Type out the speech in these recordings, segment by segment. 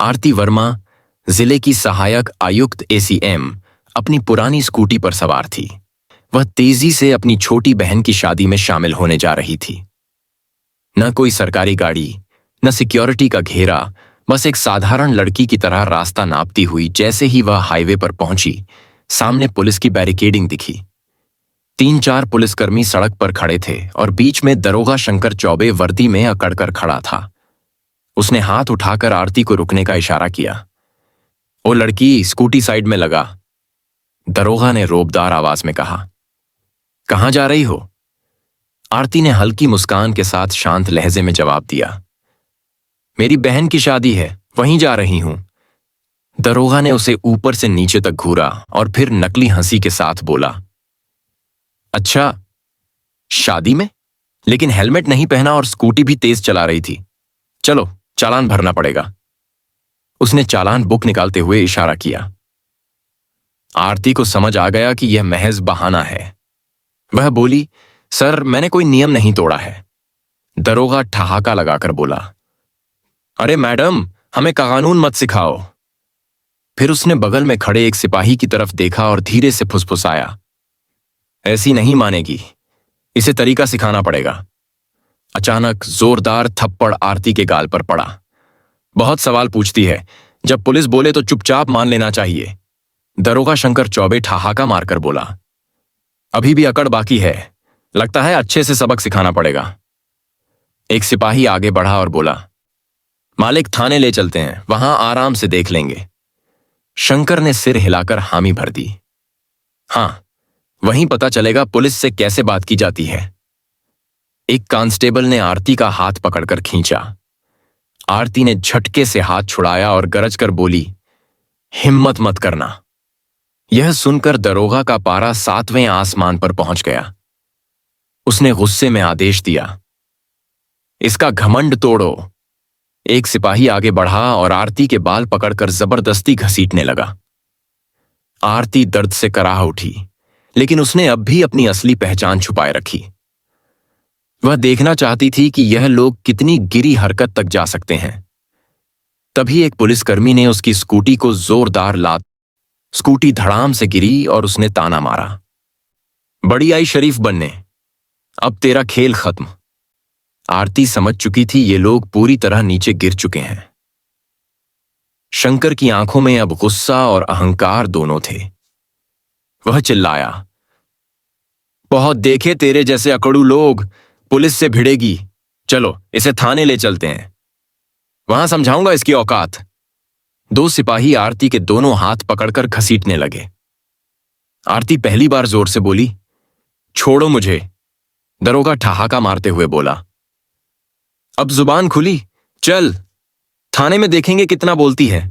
आरती वर्मा, जिले की सहायक आयुक्त एसीएम, अपनी पुरानी स्कूटी पर सवार थी। वह तेजी से अपनी छोटी बहन की शादी में शामिल होने जा रही थी। न कोई सरकारी गाड़ी, न सिक्योरिटी का घेरा, बस एक साधारण लड़की की तरह रास्ता नापती हुई जैसे ही वह हाईवे पर पहुंची, सामने पुलिस की बैरिकेडिंग दिखी। 3-4 पुलिसकर्मी सड़क पर खड़े थे और बीच में दरोगा शंकर चौबे वर्दी में अकड़कर खड़ा था। उसने हाथ उठाकर आरती को रुकने का इशारा किया। ओ लड़की, स्कूटी साइड में लगा, दरोगा ने रौबदार आवाज में कहा। कहां जा रही हो? आरती ने हल्की मुस्कान के साथ शांत लहजे में जवाब दिया। मेरी बहन की शादी है, वहीं जा रही हूं। दरोगा ने उसे ऊपर से नीचे तक घूरा और फिर नकली हंसी के साथ बोला। अच्छा, शादी में? लेकिन हेलमेट नहीं पहना और स्कूटी भी तेज चला रही थी। चलो, चालान भरना पड़ेगा। उसने चालान बुक निकालते हुए इशारा किया। आरती को समझ आ गया कि यह महज बहाना है। वह बोली, सर, मैंने कोई नियम नहीं तोड़ा है। दरोगा ठहाका लगाकर बोला, अरे मैडम, हमें कानून मत सिखाओ। फिर उसने बगल में खड़े एक सिपाही की तरफ देखा और धीरे से फुसफुसाया, ऐसी नहीं मानेगी, इसे तरीका सिखाना पड़ेगा। अचानक जोरदार थप्पड़ आरती के गाल पर पड़ा। बहुत सवाल पूछती है, जब पुलिस बोले तो चुपचाप मान लेना चाहिए। दरोगा शंकर चौबे ठहाका मारकर बोला। अभी भी अकड़ बाकी है, लगता है अच्छे से सबक सिखाना पड़ेगा। एक सिपाही आगे बढ़ा और बोला, मालिक, थाने ले चलते हैं, वहां आराम से देख लेंगे। शंकर ने सिर हिलाकर हामी भर दी। हां, वहीं पता चलेगा पुलिस से कैसे बात की जाती है। एक कांस्टेबल ने आरती का हाथ पकड़कर खींचा। आरती ने झटके से हाथ छुड़ाया और गरज कर बोली, हिम्मत मत करना। यह सुनकर दरोगा का पारा 7वें आसमान पर पहुंच गया। उसने गुस्से में आदेश दिया, इसका घमंड तोड़ो। एक सिपाही आगे बढ़ा और आरती के बाल पकड़कर जबरदस्ती घसीटने लगा। आरती दर्द से कराह उठी, लेकिन उसने अब भी अपनी असली पहचान छुपाए रखी। वह देखना चाहती थी कि यह लोग कितनी गिरी हरकत तक जा सकते हैं। तभी एक पुलिसकर्मी ने उसकी स्कूटी को जोरदार लात। स्कूटी धड़ाम से गिरी और उसने ताना मारा, बड़ी आई शरीफ बनने, अब तेरा खेल खत्म। आरती समझ चुकी थी ये लोग पूरी तरह नीचे गिर चुके हैं। शंकर की आंखों में अब गुस्सा और अहंकार दोनों थे। वह चिल्लाया, बहुत देखे तेरे जैसे अकड़ू लोग, पुलिस से भिड़ेगी। चलो, इसे थाने ले चलते हैं, वहां समझाऊंगा इसकी औकात। 2 सिपाही आरती के दोनों हाथ पकड़कर घसीटने लगे। आरती पहली बार जोर से बोली, छोड़ो मुझे। दरोगा ठहाका मारते हुए बोला, अब जुबान खुली, चल, थाने में देखेंगे कितना बोलती है।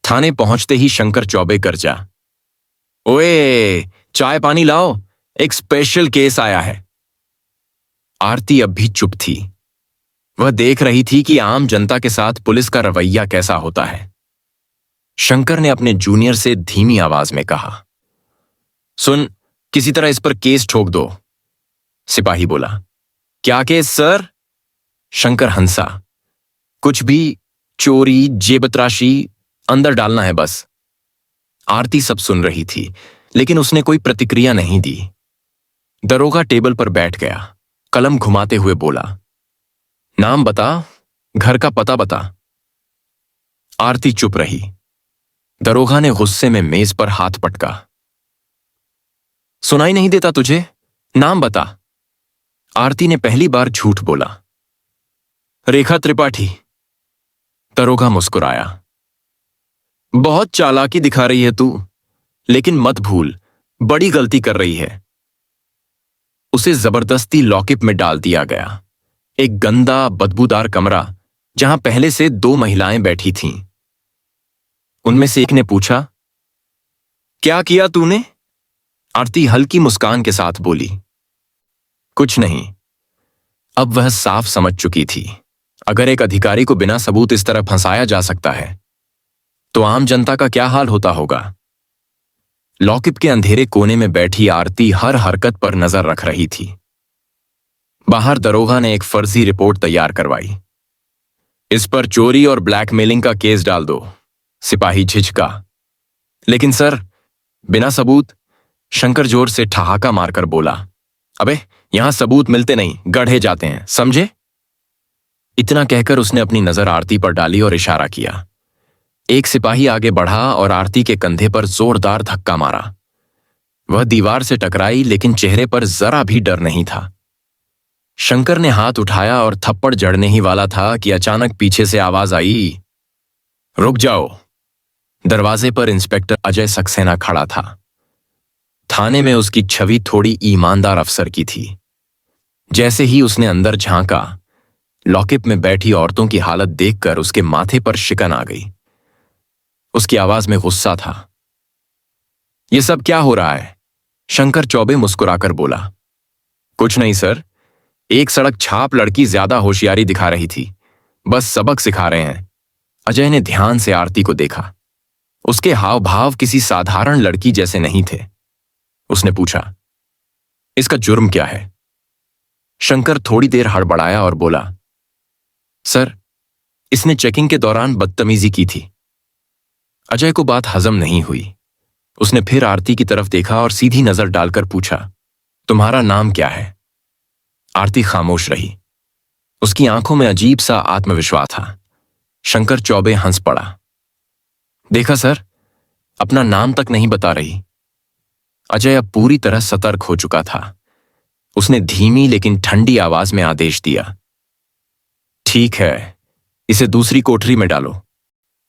थाने पहुंचते ही शंकर चौबे गरजा, ओए, चाय पानी लाओ, एक स्पेशल केस आया है। आरती अब भी चुप थी। वह देख रही थी कि आम जनता के साथ पुलिस का रवैया कैसा होता है। शंकर ने अपने जूनियर से धीमी आवाज में कहा, सुन, किसी तरह इस पर केस ठोक दो। सिपाही बोला, क्या केस सर? शंकर हंसा, कुछ भी, चोरी, जेबतराशी, अंदर डालना है बस। आरती सब सुन रही थी, लेकिन उसने कोई प्रतिक्रिया नहीं दी। दरोगा टेबल पर बैठ गया, कलम घुमाते हुए बोला, नाम बता, घर का पता बता। आरती चुप रही। दरोगा ने गुस्से में मेज पर हाथ पटका, सुनाई नहीं देता तुझे? नाम बता। आरती ने पहली बार झूठ बोला, रेखा त्रिपाठी। दरोगा मुस्कुराया, बहुत चालाकी दिखा रही है तू, लेकिन मत भूल, बड़ी गलती कर रही है। उसे जबरदस्ती लॉकअप में डाल दिया गया, एक गंदा बदबूदार कमरा जहां पहले से 2 महिलाएं बैठी थीं। उनमें से एक ने पूछा, क्या किया तूने? आरती हल्की मुस्कान के साथ बोली, कुछ नहीं। अब वह साफ समझ चुकी थी, अगर एक अधिकारी को बिना सबूत इस तरह फंसाया जा सकता है तो आम जनता का क्या हाल होता होगा। लॉकअप के अंधेरे कोने में बैठी आरती हर हरकत पर नजर रख रही थी। बाहर दरोगा ने एक फर्जी रिपोर्ट तैयार करवाई। इस पर चोरी और ब्लैकमेलिंग का केस डाल दो। सिपाही झिझका। लेकिन सर, बिना सबूत। शंकर जोर से ठहाका मारकर बोला, अबे यहां सबूत मिलते नहीं, गढ़े जाते हैं, समझे? इतना कहकर उसने अपनी नजर आरती पर डाली और इशारा किया। एक सिपाही आगे बढ़ा और आरती के कंधे पर जोरदार धक्का मारा। वह दीवार से टकराई, लेकिन चेहरे पर जरा भी डर नहीं था। शंकर ने हाथ उठाया और थप्पड़ जड़ने ही वाला था कि अचानक पीछे से आवाज आई, रुक जाओ। दरवाजे पर इंस्पेक्टर अजय सक्सेना खड़ा था। थाने में उसकी छवि थोड़ी ईमानदार अफसर की थी। जैसे ही उसने अंदर झांका, लॉकअप में बैठी औरतों की हालत देखकर उसके माथे पर शिकन आ गई। उसकी आवाज में गुस्सा था। यह सब क्या हो रहा है? शंकर चौबे मुस्कुराकर बोला, कुछ नहीं सर, एक सड़क छाप लड़की ज्यादा होशियारी दिखा रही थी, बस सबक सिखा रहे हैं। अजय ने ध्यान से आरती को देखा। उसके हाव भाव किसी साधारण लड़की जैसे नहीं थे। उसने पूछा, इसका जुर्म क्या है? शंकर थोड़ी देर हड़बड़ाया और बोला, सर, इसने चेकिंग के दौरान बदतमीजी की थी। अजय को बात हजम नहीं हुई। उसने फिर आरती की तरफ देखा और सीधी नजर डालकर पूछा, तुम्हारा नाम क्या है? आरती खामोश रही। उसकी आंखों में अजीब सा आत्मविश्वास था। शंकर चौबे हंस पड़ा। देखा सर, अपना नाम तक नहीं बता रही। अजय अब पूरी तरह सतर्क हो चुका था। उसने धीमी लेकिन ठंडी आवाज में आदेश दिया, ठीक है, इसे दूसरी कोठरी में डालो।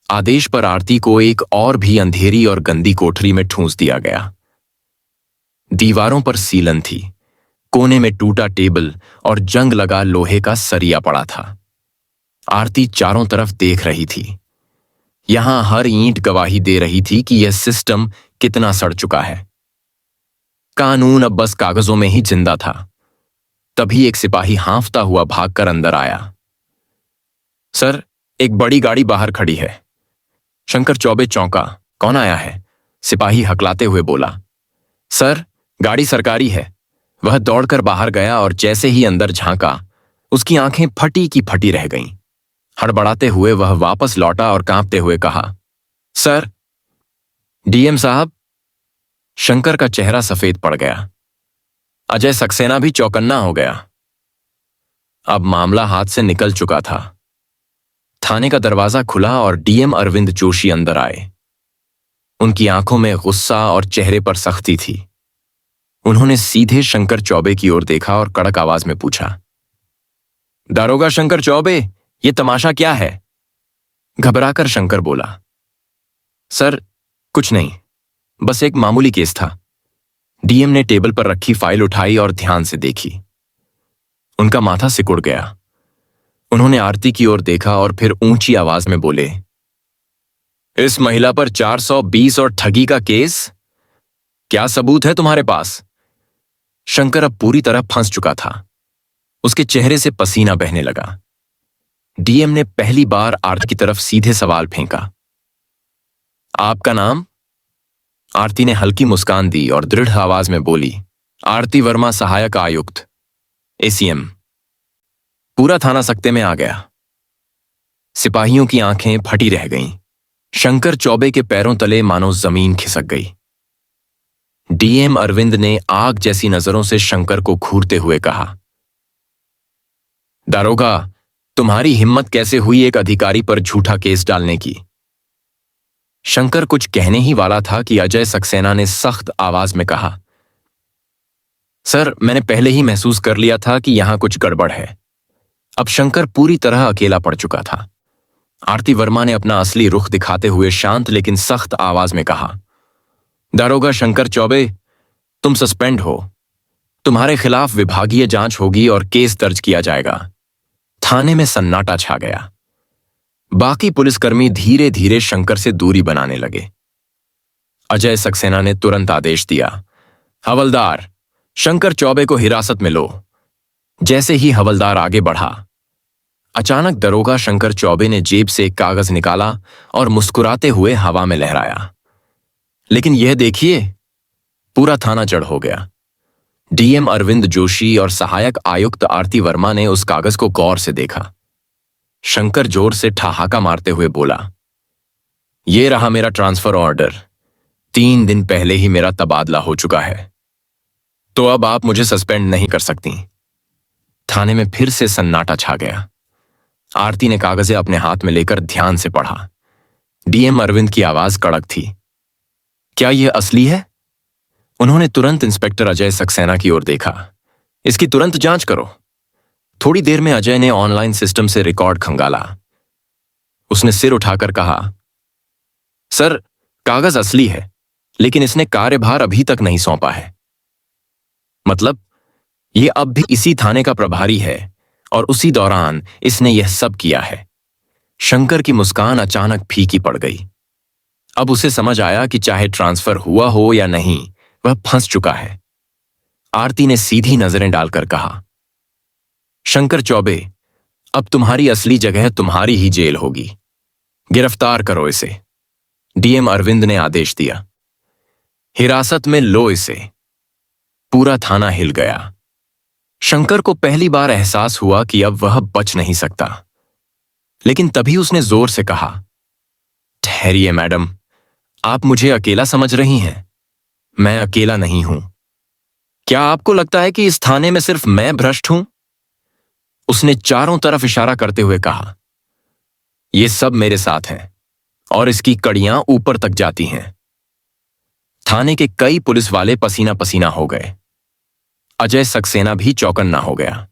आदेश पर आरती को एक और भी अंधेरी और गंदी कोठरी में ठूंस दिया गया। दीवारों पर सीलन थी। कोने में टूटा टेबल और जंग लगा लोहे का सरिया पड़ा था। आरती चारों तरफ देख रही थी। यहां हर ईंट गवाही दे रही थी कि यह सिस्टम कितना सड़ चुका है। कानून अब बस कागजों में ही जिंदा था। तभी एक सिपाही हांफता हुआ भागकर अंदर आया। सर, एक बड़ी गाड़ी बाहर खड़ी है। शंकर चौबे चौंका। कौन आया है? सिपाही हकलाते हुए बोला, सर, गाड़ी सरकारी है। वह दौड़कर बाहर गया और जैसे ही अंदर झांका, उसकी आंखें फटी की फटी रह गईं। हड़बड़ाते हुए वह वापस लौटा और कांपते हुए कहा, सर, डीएम साहब। शंकर का चेहरा सफेद पड़ गया। अजय सक्सेना भी चौकन्ना हो गया। अब मामला हाथ से निकल चुका था। थाने का दरवाजा खुला और डीएम अरविंद जोशी अंदर आए। उनकी आंखों में गुस्सा और चेहरे पर सख्ती थी। उन्होंने सीधे शंकर चौबे की ओर देखा और कड़क आवाज में पूछा, दारोगा शंकर चौबे, ये तमाशा क्या है? घबराकर शंकर बोला, सर, कुछ नहीं, बस एक मामूली केस था। डीएम ने टेबल पर रखी फाइल उठाई और ध्यान से देखी। उनका माथा सिकुड़ गया। उन्होंने आरती की ओर देखा और फिर ऊंची आवाज में बोले, इस महिला पर 420 और ठगी का केस? क्या सबूत है तुम्हारे पास? शंकर अब पूरी तरह फंस चुका था। उसके चेहरे से पसीना बहने लगा। डीएम ने पहली बार आरती की तरफ सीधे सवाल फेंका, आपका नाम? आरती ने हल्की मुस्कान दी और दृढ़ आवाज में बोली, आरती वर्मा, सहायक आयुक्त, एसीएम। पूरा थाना सकते में आ गया। सिपाहियों की आंखें फटी रह गईं। शंकर चौबे के पैरों तले मानो जमीन खिसक गई। डीएम अरविंद ने आग जैसी नजरों से शंकर को घूरते हुए कहा, दारोगा, तुम्हारी हिम्मत कैसे हुई एक अधिकारी पर झूठा केस डालने की? शंकर कुछ कहने ही वाला था कि अजय सक्सेना ने सख्त आवाज में कहा, सर, मैंने पहले ही महसूस कर लिया था कि यहां कुछ गड़बड़ है। अब शंकर पूरी तरह अकेला पड़ चुका था। आरती वर्मा ने अपना असली रुख दिखाते हुए शांत लेकिन सख्त आवाज में कहा, दारोगा शंकर चौबे, तुम सस्पेंड हो। तुम्हारे खिलाफ विभागीय जांच होगी और केस दर्ज किया जाएगा। थाने में सन्नाटा छा गया। बाकी पुलिसकर्मी धीरे धीरे शंकर से दूरी बनाने लगे। अजय सक्सेना ने तुरंत आदेश दिया, हवलदार, शंकर चौबे को हिरासत में लो। जैसे ही हवलदार आगे बढ़ा, अचानक दरोगा शंकर चौबे ने जेब से एक कागज निकाला और मुस्कुराते हुए हवा में लहराया। लेकिन यह देखिए, पूरा थाना जड़ हो गया। डीएम अरविंद जोशी और सहायक आयुक्त आरती वर्मा ने उस कागज को गौर से देखा। शंकर जोर से ठहाका मारते हुए बोला, ये रहा मेरा ट्रांसफर ऑर्डर। 3 दिन पहले ही मेरा तबादला हो चुका है, तो अब आप मुझे सस्पेंड नहीं कर सकती। थाने में फिर से सन्नाटा छा गया। आरती ने कागजें अपने हाथ में लेकर ध्यान से पढ़ा। डीएम अरविंद की आवाज कड़क थी। क्या यह असली है? उन्होंने तुरंत इंस्पेक्टर अजय सक्सेना की ओर देखा। इसकी तुरंत जांच करो। थोड़ी देर में अजय ने ऑनलाइन सिस्टम से रिकॉर्ड खंगाला। उसने सिर उठाकर कहा, सर, कागज असली है, लेकिन इसने कार्यभार अभी तक नहीं सौंपा है। मतलब यह अब भी इसी थाने का प्रभारी है और उसी दौरान इसने यह सब किया है। शंकर की मुस्कान अचानक फीकी पड़ गई। अब उसे समझ आया कि चाहे ट्रांसफर हुआ हो या नहीं, वह फंस चुका है। आरती ने सीधी नजरें डालकर कहा, शंकर चौबे, अब तुम्हारी असली जगह तुम्हारी ही जेल होगी। गिरफ्तार करो इसे। डीएम अरविंद ने आदेश दिया। हिरासत में लो इसे। पूरा थाना हिल गया। शंकर को पहली बार एहसास हुआ कि अब वह बच नहीं सकता, लेकिन तभी उसने जोर से कहा, ठहरिए मैडम, आप मुझे अकेला समझ रही हैं। मैं अकेला नहीं हूं। क्या आपको लगता है कि इस थाने में सिर्फ मैं भ्रष्ट हूं? उसने चारों तरफ इशारा करते हुए कहा, ये सब मेरे साथ हैं और इसकी कड़ियां ऊपर तक जाती हैं। थाने के कई पुलिस वाले पसीना पसीना हो गए। अजय सक्सेना भी चौकन्ना हो गया।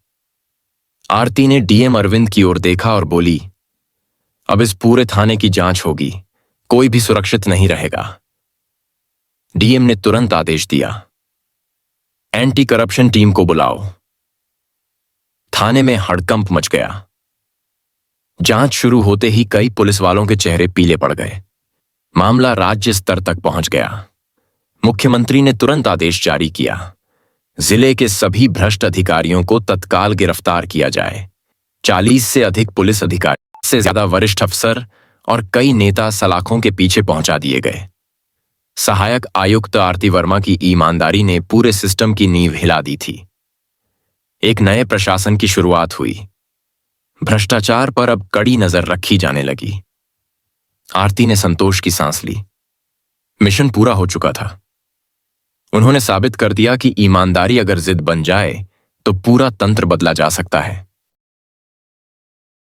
आरती ने डीएम अरविंद की ओर देखा और बोली, अब इस पूरे थाने की जांच होगी, कोई भी सुरक्षित नहीं रहेगा। डीएम ने तुरंत आदेश दिया, एंटी करप्शन टीम को बुलाओ। थाने में हड़कंप मच गया। जांच शुरू होते ही कई पुलिस वालों के चेहरे पीले पड़ गए। मामला राज्य स्तर तक पहुंच गया। मुख्यमंत्री ने तुरंत आदेश जारी किया, जिले के सभी भ्रष्ट अधिकारियों को तत्काल गिरफ्तार किया जाए। 40 से अधिक पुलिस अधिकारी, से ज्यादा वरिष्ठ अफसर और कई नेता सलाखों के पीछे पहुंचा दिए गए। सहायक आयुक्त आरती वर्मा की ईमानदारी ने पूरे सिस्टम की नींव हिला दी थी। एक नए प्रशासन की शुरुआत हुई। भ्रष्टाचार पर अब कड़ी नजर रखी जाने लगी। आरती ने संतोष की सांस ली। मिशन पूरा हो चुका था। उन्होंने साबित कर दिया कि ईमानदारी अगर जिद बन जाए तो पूरा तंत्र बदला जा सकता है।